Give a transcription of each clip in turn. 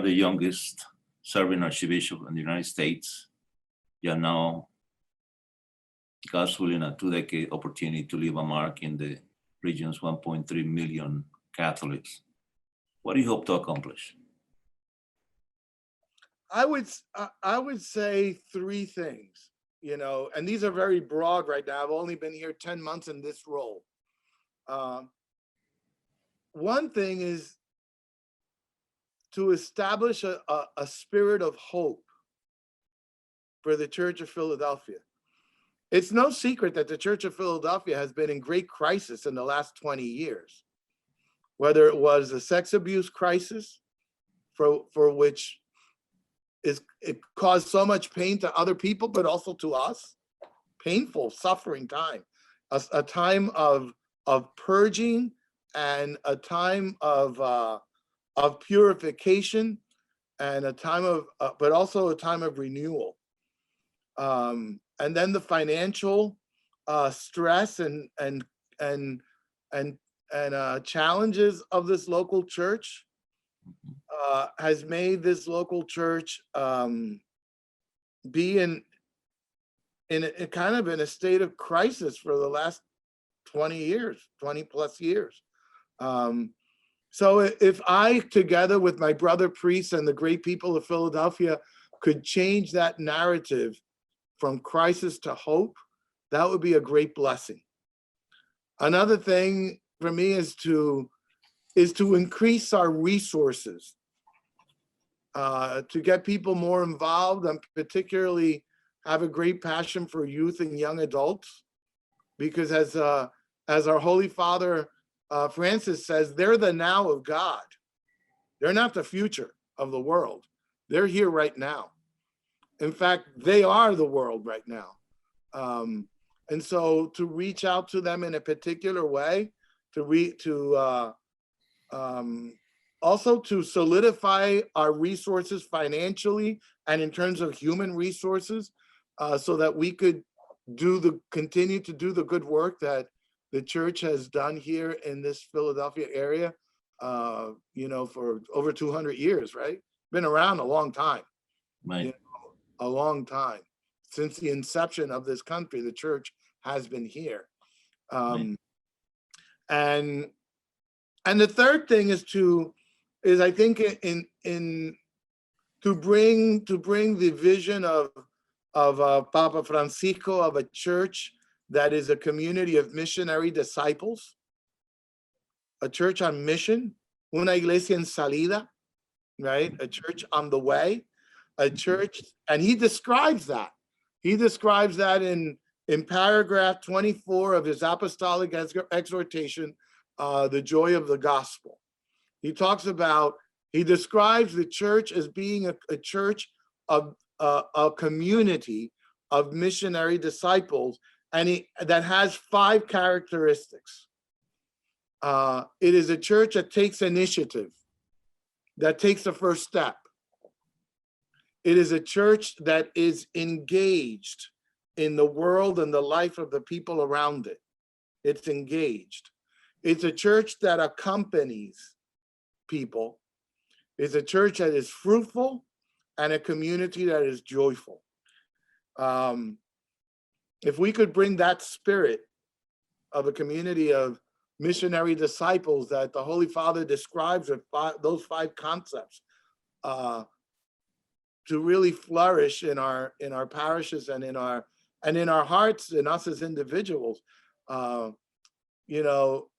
the youngest serving Archbishop in the United States. You are now, God's willing, a 2-decade opportunity to leave a mark in the region's 1.3 million Catholics. What do you hope to accomplish? I would say 3 things, and these are very broad right now. I've only been here 10 months in this role. One thing is to establish a spirit of hope for the Church of Philadelphia. It's no secret that the Church of Philadelphia has been in great crisis in the last 20 years, whether it was the sex abuse crisis, for which it caused so much pain to other people, but also to us. Painful, suffering time, a time of purging and a time of purification, and a time of, but also a time of renewal. And then the financial stress and challenges of this local church has made this local church be in a kind of in a state of crisis for the last 20 plus years. So if I, together with my brother priests and the great people of Philadelphia, could change that narrative from crisis to hope, that would be a great blessing. Another thing for me is to increase our resources, to get people more involved, and particularly have a great passion for youth and young adults, because as our Holy Father Francis says, they're the now of God. They're not the future of the world. They're here right now. In fact, they are the world right now. And so to reach out to them in a particular way, also to solidify our resources financially and in terms of human resources, so that we could continue to do the good work that the church has done here in this Philadelphia area, for over 200 years, right? Been around a long time, Right. A long time. Since the inception of this country, the church has been here. Right. And the third thing is I think to bring the vision of Papa Francisco, of a church that is a community of missionary disciples, a church on mission, una iglesia en salida, right? A church on the way, a church, and he describes that. He describes that in paragraph 24 of his apostolic exhortation, The Joy of the Gospel. He describes the church as being a church of a community of missionary disciples, and that has 5 characteristics. It is a church that takes initiative, that takes the first step. It is a church that is engaged in the world and the life of the people around it. It's engaged. It's a church that accompanies people. It's a church that is fruitful, and a community that is joyful. If we could bring that spirit of a community of missionary disciples that the Holy Father describes with those 5 concepts, to really flourish in our parishes and in our hearts, and us as individuals,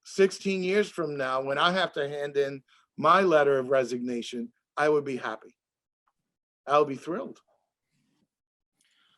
16 years from now, when I have to hand in my letter of resignation, I would be happy. I would be thrilled.